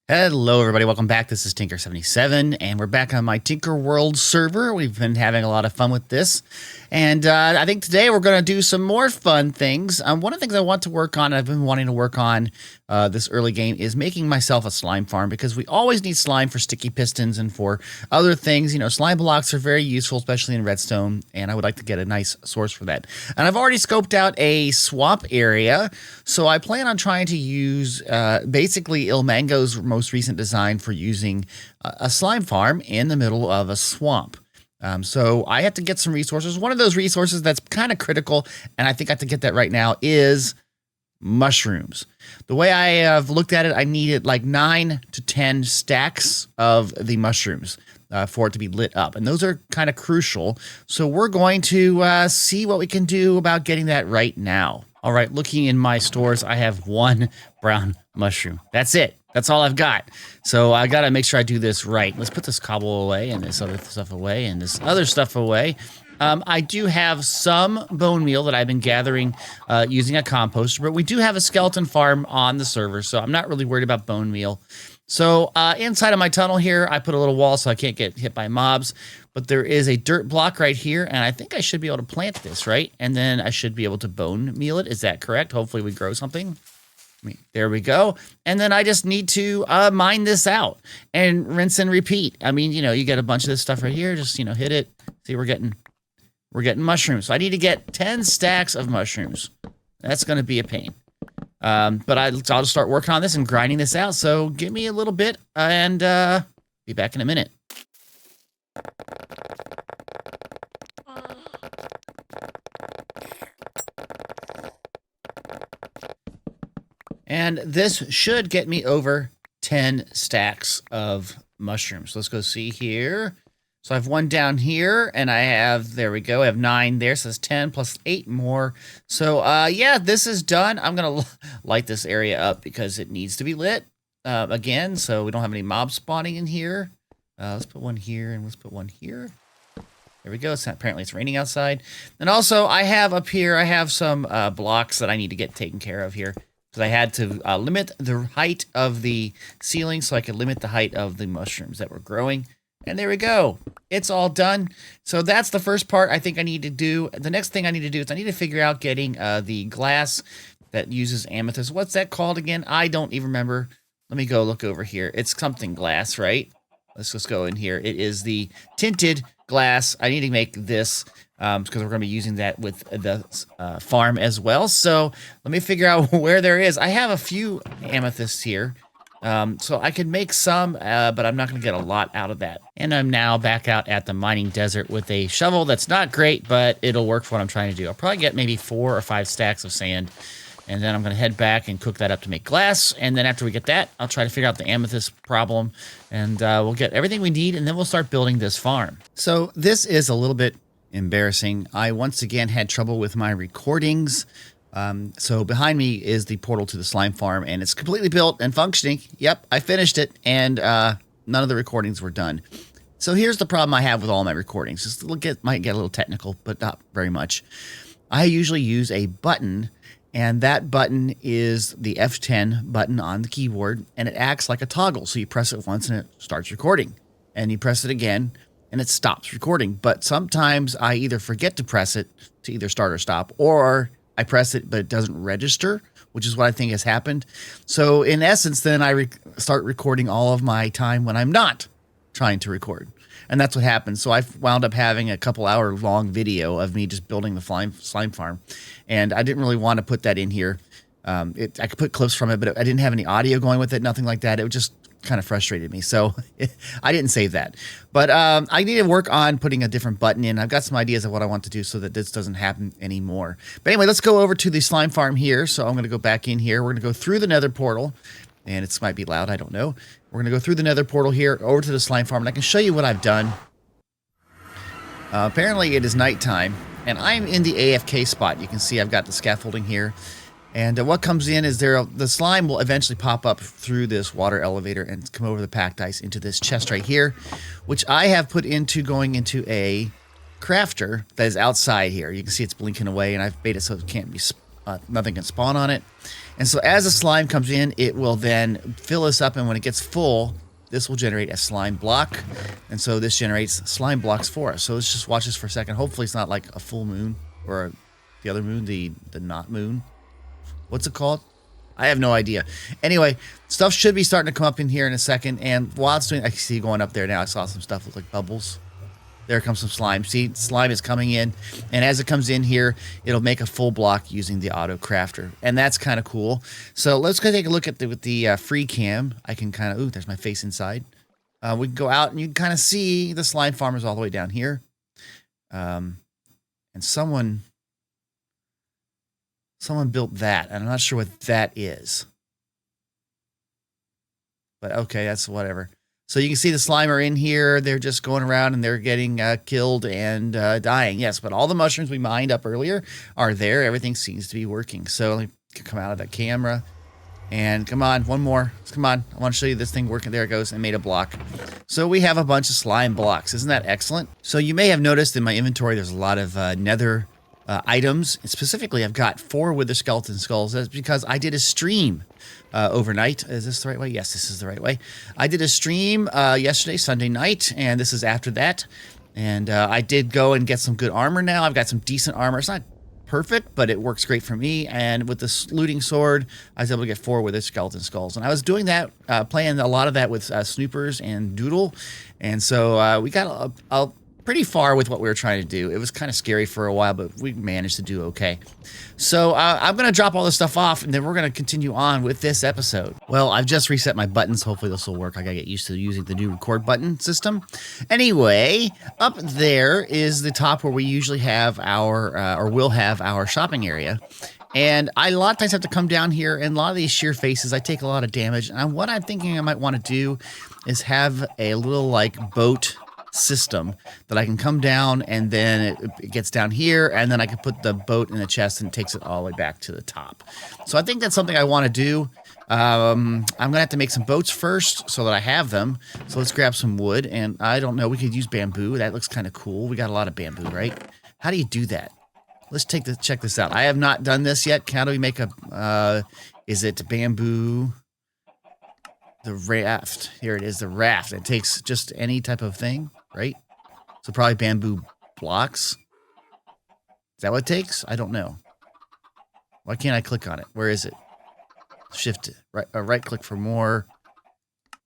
Hello everybody, welcome back. This is Tinker77 and we're back on my Tinker World server. We've been having a lot of fun with this, and I think today we're going to do some more fun things. One of the things I want to work on, I've been wanting to work on this early game, is making myself a slime farm, because we always need slime for sticky pistons and for other things. You know, slime blocks are very useful, especially in redstone, and I would like to get a nice source for that. And I've already scoped out a swamp area, so I plan on trying to use basically Ilmango's most recent design for using a slime farm in the middle of a swamp. So I have to get some resources. One of those resources that's kind of critical, and I think I have to get that right now, is mushrooms. The way I have looked at it, I needed like 9 to 10 stacks of the mushrooms for it to be lit up. And those are kind of crucial. So we're going to see what we can do about getting that right now. All right, looking in my stores, I have 1 brown mushroom. That's it. That's all I've got. So I got to make sure I do this right. Let's put this cobble away and this other stuff away and this other stuff away. I do have some bone meal that I've been gathering using a composter, but we do have a skeleton farm on the server, so I'm not really worried about bone meal. So inside of my tunnel here, I put a little wall so I can't get hit by mobs, but there is a dirt block right here, and I think I should be able to plant this, right? And then I should be able to bone meal it. Is that correct? Hopefully we grow something. There we go. And then I just need to mine this out and rinse and repeat. I mean, you know, you get a bunch of this stuff right here. Just, you know, hit it. See, we're getting mushrooms. So I need to get 10 stacks of mushrooms. That's going to be a pain. But I'll just start working on this and grinding this out. So give me a little bit and be back in a minute. And this should get me over 10 stacks of mushrooms. Let's go see here. So I have 1 down here, and I have, there we go, I have 9 there, so it's 10 plus 8 more. So, yeah, this is done. I'm going to light this area up because it needs to be lit again, so we don't have any mobs spawning in here. Let's put 1 here, and let's put 1 here. There we go. Apparently it's raining outside. And also, I have up here, I have some blocks that I need to get taken care of here. So I had to limit the height of the ceiling so I could limit the height of the mushrooms that were growing. And there we go. It's all done. So that's the first part I think I need to do. The next thing I need to do is I need to figure out getting the glass that uses amethyst. What's that called again? I don't even remember. Let me go look over here. It's something glass, right? Let's just go in here. It is the tinted glass. I need to make this because we're going to be using that with the farm as well. So let me figure out where there is. I have a few amethysts here. So I could make some, but I'm not going to get a lot out of that. And I'm now back out at the mining desert with a shovel that's not great, but it'll work for what I'm trying to do. I'll probably get maybe 4 or 5 stacks of sand. And then I'm going to head back and cook that up to make glass. And then after we get that, I'll try to figure out the amethyst problem. And we'll get everything we need, and then we'll start building this farm. So this is a little bit embarrassing. I once again had trouble with my recordings. So behind me is the portal to the slime farm, and it's completely built and functioning. Yep, I finished it, and none of the recordings were done. So here's the problem I have with all my recordings. Might get a little technical, but not very much. I usually use a button, and that button is the F10 button on the keyboard, and it acts like a toggle. So you press it once and it starts recording, and you press it again and it stops recording. But sometimes I either forget to press it to either start or stop, or I press it but it doesn't register, which is what I think has happened. So in essence, then I start recording all of my time when I'm not trying to record. And that's what happened. So I wound up having a couple hour long video of me just building the slime farm. And I didn't really want to put that in here. I could put clips from it, but I didn't have any audio going with it, nothing like that. It just kind of frustrated me. So I didn't save that. But I need to work on putting a different button in. I've got some ideas of what I want to do so that this doesn't happen anymore. But anyway, let's go over to the slime farm here. So I'm going to go back in here. We're going to go through the nether portal. And it might be loud, I don't know. We're going to go through the nether portal here, over to the slime farm, and I can show you what I've done. Apparently it is nighttime, and I'm in the AFK spot. You can see I've got the scaffolding here. And what comes in is the slime will eventually pop up through this water elevator and come over the packed ice into this chest right here, which I have put into going into a crafter that is outside here. You can see it's blinking away, and I've made it so it can't be nothing can spawn on it. And so as the slime comes in, it will then fill us up, and when it gets full, this will generate a slime block. And so this generates slime blocks for us. So let's just watch this for a second. Hopefully it's not like a full moon or the other moon, the not moon. What's it called? I have no idea. Anyway, stuff should be starting to come up in here in a second. And while it's doing, I can see going up there now. I saw some stuff with like bubbles. There comes some slime. See, slime is coming in. And as it comes in here, it'll make a full block using the auto crafter. And that's kind of cool. So let's go take a look at with the free cam. I can kind of, ooh, there's my face inside. We can go out and you can kind of see the slime farmers all the way down here. And someone built that. And I'm not sure what that is. But okay, that's whatever. So you can see the slime are in here. They're just going around and they're getting killed and dying. Yes, but all the mushrooms we mined up earlier are there. Everything seems to be working. So let me come out of the camera. And come on, one more. Come on. I want to show you this thing working. There it goes. I made a block. So we have a bunch of slime blocks. Isn't that excellent? So you may have noticed in my inventory there's a lot of nether items. And specifically, I've got 4 wither skeleton skulls. That's because I did a stream overnight. Is this the right way? Yes, this is the right way. I did a stream yesterday, Sunday night, and this is after that. And I did go and get some good armor now. I've got some decent armor. It's not perfect, but it works great for me. And with the looting sword, I was able to get 4 wither skeleton skulls. And I was doing that, playing a lot of that with Snoopers and Doodle. And so we got a pretty far with what we were trying to do. It was kind of scary for a while, but we managed to do okay. So I'm going to drop all this stuff off, and then we're going to continue on with this episode. Well, I've just reset my buttons. Hopefully this will work. I got to get used to using the new record button system. Anyway, up there is the top where we usually have our, or will have our shopping area. And I a lot of times have to come down here, and a lot of these sheer faces, I take a lot of damage. And what I'm thinking I might want to do is have a little like boat system that I can come down, and then it gets down here, and then I can put the boat in the chest and it takes it all the way back to the top. So I think that's something I want to do. I'm gonna have to make some boats first so that I have them. So let's grab some wood, and I don't know, we could use bamboo. That looks kind of cool. We got a lot of bamboo, right? How do you do that? Let's check this out. I have not done this yet. How do we make a is it bamboo? The raft. Here it is, the raft. It takes just any type of thing, right? So probably bamboo blocks. Is that what it takes? I don't know. Why can't I click on it? Where is it? Shift, right click for more.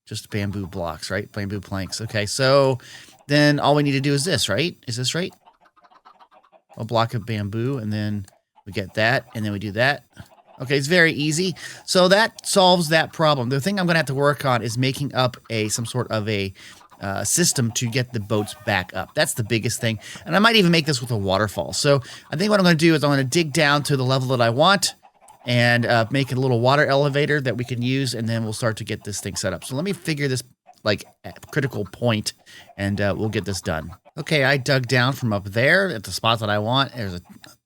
Just bamboo blocks, right? Bamboo planks. Okay, so then all we need to do is this, right? Is this right? A block of bamboo, and then we get that, and then we do that. Okay, it's very easy. So that solves that problem. The thing I'm going to have to work on is making up some sort of a system to get the boats back up. That's the biggest thing. And I might even make this with a waterfall. So I think what I'm going to do is I'm going to dig down to the level that I want and make a little water elevator that we can use, and then we'll start to get this thing set up. So let me figure this like critical point, and we'll get this done. Okay, I dug down from up there at the spot that I want. There's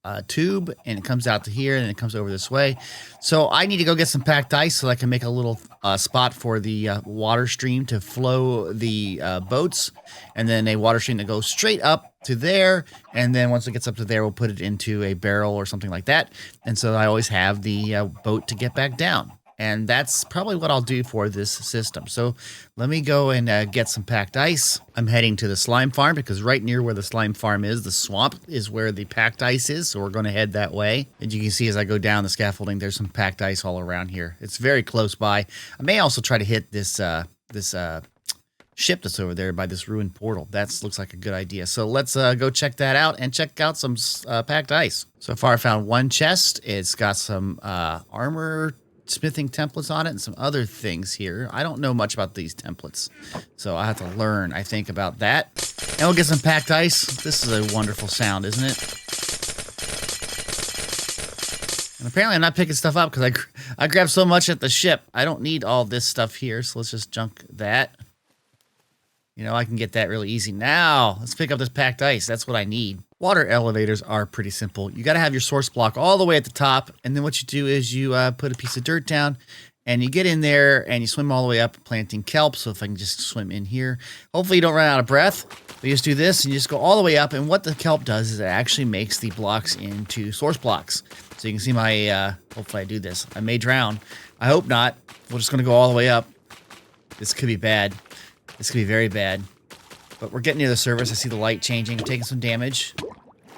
a tube, and it comes out to here, and it comes over this way. So I need to go get some packed ice so I can make a little spot for the water stream to flow the boats, and then a water stream that goes straight up to there, and then once it gets up to there, we'll put it into a barrel or something like that. And so I always have the boat to get back down. And that's probably what I'll do for this system. So let me go and get some packed ice. I'm heading to the slime farm because right near where the slime farm is, the swamp is where the packed ice is. So we're going to head that way. And you can see as I go down the scaffolding, there's some packed ice all around here. It's very close by. I may also try to hit this ship that's over there by this ruined portal. That looks like a good idea. So let's go check that out and check out some packed ice. So far I found one chest. It's got some armor smithing templates on it and some other things here. I don't know much about these templates, so I have to learn, I think, about that. And we'll get some packed ice. This is a wonderful sound, isn't it? And apparently I'm not picking stuff up because I grabbed so much at the ship. I don't need all this stuff here, so let's just junk that. You know, I can get that really easy. Now, let's pick up this packed ice. That's what I need. Water elevators are pretty simple. You got to have your source block all the way at the top, and then what you do is you put a piece of dirt down, And you get in there and you swim all the way up planting kelp. So if I can just swim in here, hopefully you don't run out of breath. But you just do this and you just go all the way up. And what the kelp does is it actually makes the blocks into source blocks. So you can see my, hopefully I do this. I may drown. I hope not. We're just going to go all the way up. This could be bad. This could be very bad. But we're getting near the surface. I see the light changing, taking some damage.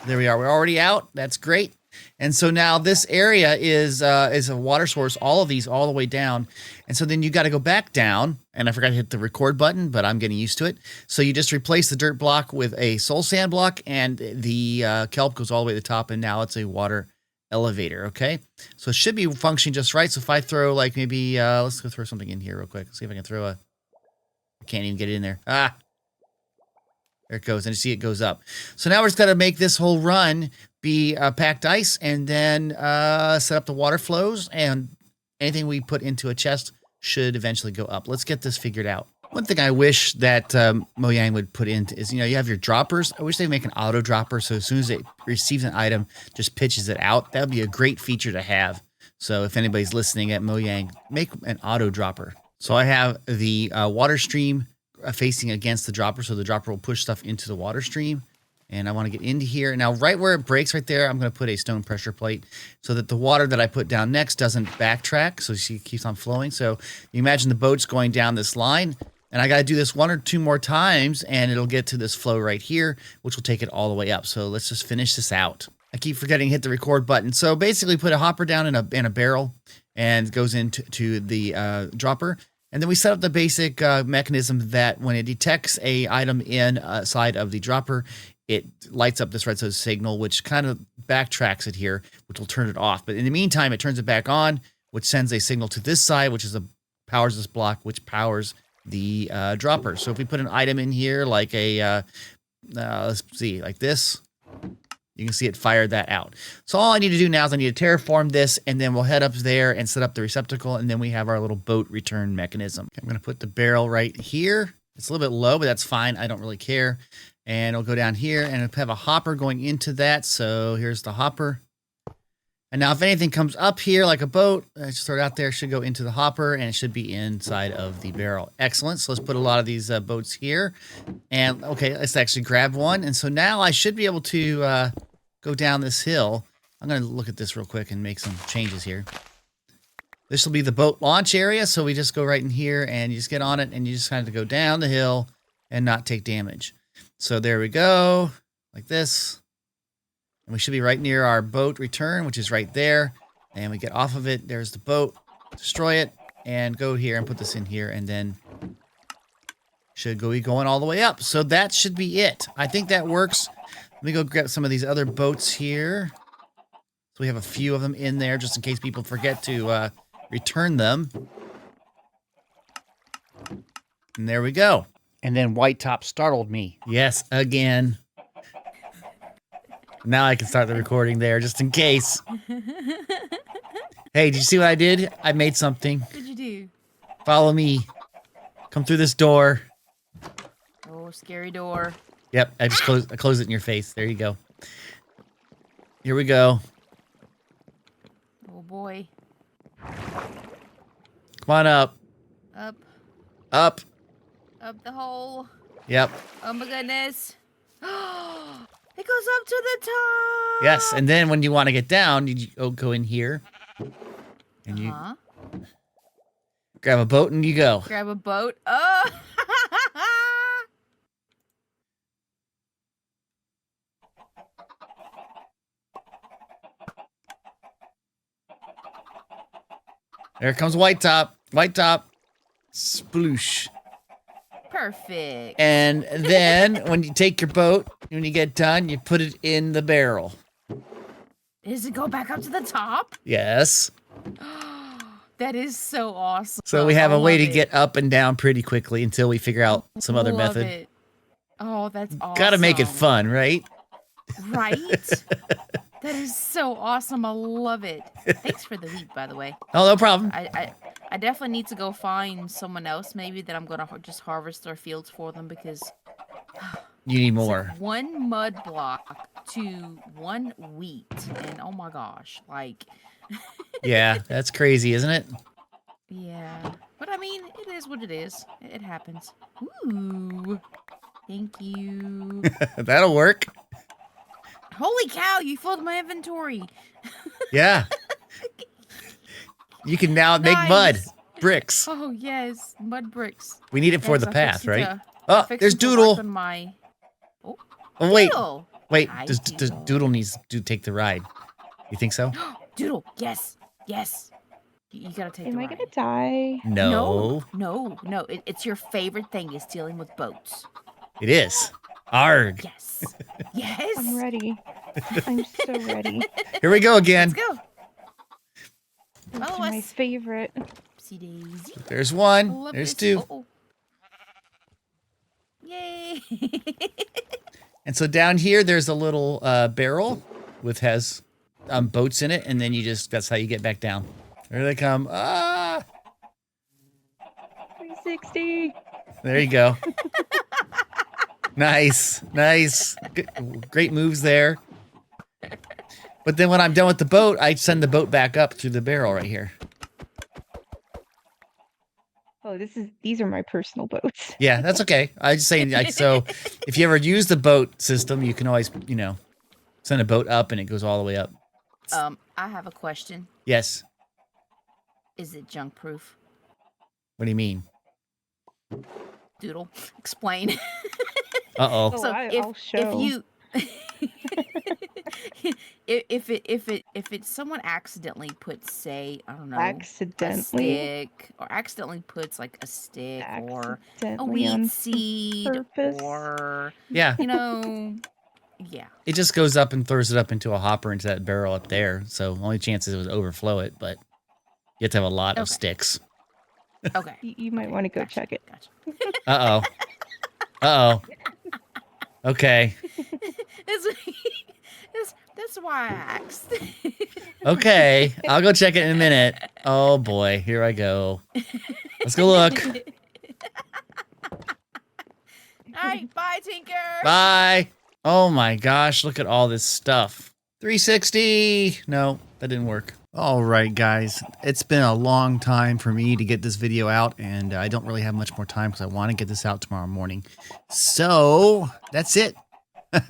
There we are. We're already out. That's great. And so now this area is a water source, all of these all the way down. And so then you got to go back down. And I forgot to hit the record button, but I'm getting used to it. So you just replace the dirt block with a soul sand block, and the kelp goes all the way to the top, and now it's a water elevator, okay? So it should be functioning just right. So if I throw like maybe, let's go throw something in here real quick. See if I can throw a, I can't even get it in there. Ah, there it goes. And you see it goes up. So now we're just got to make this whole run be packed ice, and then set up the water flows, and anything we put into a chest should eventually go up. Let's get this figured out. One thing I wish that Mojang would put in is, you know, you have your droppers. I wish they'd make an auto dropper, so as soon as it receives an item, just pitches it out. That would be a great feature to have. So if anybody's listening at Mojang, make an auto dropper. So I have the water stream facing against the dropper, so the dropper will push stuff into the water stream. And I want to get into here. Now, right where it breaks right there, I'm going to put a stone pressure plate so that the water that I put down next doesn't backtrack. So you see it keeps on flowing. So you imagine the boat's going down this line. And I got to do this 1 or 2 more times, and it'll get to this flow right here, which will take it all the way up. So let's just finish this out. I keep forgetting to hit the record button. So basically put a hopper down in a barrel, and it goes into the dropper. And then we set up the basic mechanism that when it detects a item inside of the dropper, it lights up this red signal, which kind of backtracks it here, which will turn it off. But in the meantime, it turns it back on, which sends a signal to this side, which is powers this block, which powers the dropper. So if we put an item in here, like a, let's see, like this, you can see it fired that out. So all I need to do now is I need to terraform this, and then we'll head up there and set up the receptacle, and then we have our little boat return mechanism. I'm going to put the barrel right here. It's a little bit low, but that's fine. I don't really care. And it'll go down here, and it'll have a hopper going into that. So here's the hopper. And now if anything comes up here like a boat, I just throw it out there, it should go into the hopper, and it should be inside of the barrel. Excellent. So let's put a lot of these boats here. And okay, let's actually grab one. And so now I should be able to go down this hill. I'm going to look at this real quick and make some changes here. This will be the boat launch area. So we just go right in here, and you just get on it, and you just kind of go down the hill and not take damage. So there we go, like this. And we should be right near our boat return, which is right there. And we get off of it. There's the boat. Destroy it and go here and put this in here. And then should be going all the way up. So that should be it. I think that works. Let me go grab some of these other boats here. So we have a few of them in there just in case people forget to return them. And there we go. And then White Top startled me. Yes, again. Now I can start the recording there, just in case. Hey, did you see what I did? I made something. What'd you do? Follow me. Come through this door. Oh, scary door. Yep, I closed it in your face. There you go. Here we go. Oh, boy. Come on up. Up. Up. Up the hole. Yep. Oh, my goodness. It goes up to the top. Yes, and then when you want to get down, you go in here. And you grab a boat and you go. Grab a boat. Oh. There comes White Top. White Top. Sploosh. Perfect. And then when you take your boat, when you get done, you put it in the barrel. Does it go back up to the top? Yes. That is so awesome. So we have a way to get up and down pretty quickly until we figure out some other method. It. Oh, that's awesome. Gotta make it fun, right? Right? That is so awesome. I love it. Thanks for the wheat, by the way. Oh, no problem. I definitely need to go find someone else maybe that I'm going to just harvest their fields for them because... You need more. Like 1 mud block to 1 wheat. And oh my gosh, like... Yeah, that's crazy, isn't it? Yeah. But I mean, it is what it is. It happens. Ooh. Thank you. That'll work. Holy cow, you filled my inventory. Yeah. You can now make mud Nice. bricks. Oh, yes. Mud bricks. We need it for the Yes, path, right? I Oh, fixed there's it to work Doodle. on my... Oh, Oh, wait. Doodle. Wait, Hi, does Doodle needs to take the ride? You think so? Doodle, yes. Yes. You gotta take Am the I ride. gonna die? No. No. It's your favorite thing is dealing with boats. It is. Arg. Yes. Yes. I'm ready. I'm so ready. Here we go again. Let's go. This Follow is my us. favorite. See Daisy. There's I one. love There's this. two. Oh. Yay. And so down here, there's a little barrel has boats in it, and then that's how you get back down. There they come. Ah! 360. There you go. Nice. Great moves there. But then when I'm done with the boat, I send the boat back up through the barrel right here. Oh, these are my personal boats. Yeah, that's okay. I just saying, so if you ever use the boat system, you can always, send a boat up and it goes all the way up. I have a question. Yes. Is it junk proof? What do you mean? Doodle, explain. Uh-oh. Oh, So I'll show. if someone accidentally puts, say, I don't know, a Accidentally. stick, or accidentally puts like a stick or a Accidentally on weed seed purpose. or Yeah. Yeah. It just goes up and throws it up into a hopper into that barrel up there. So only chance is it would overflow it, but you have to have a lot of Okay. sticks. Okay. You might want to go check it. Gotcha. Uh-oh. Uh-oh. Okay. That's why I asked. Okay. I'll go check it in a minute. Oh boy, here I go. Let's go look. All right, bye, Tinker. Bye. Oh my gosh, look at all this stuff. 360. No, that didn't work. All right, guys. It's been a long time for me to get this video out, and I don't really have much more time because I want to get this out tomorrow morning. So that's it. I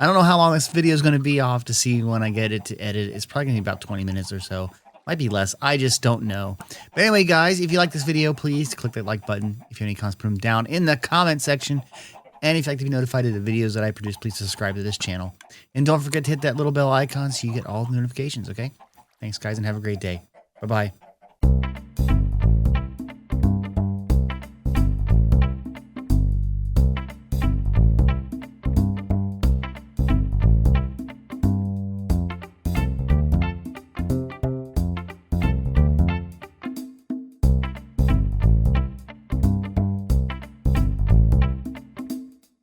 don't know how long this video is going to be. I'll have to see when I get it to edit. It's probably going to be about 20 minutes or so. Might be less. I just don't know. But anyway, guys, if you like this video, please click that like button. If you have any comments, put them down in the comment section. And if you'd like to be notified of the videos that I produce, please subscribe to this channel. And don't forget to hit that little bell icon so you get all the notifications, okay? Thanks, guys, and have a great day. Bye-bye.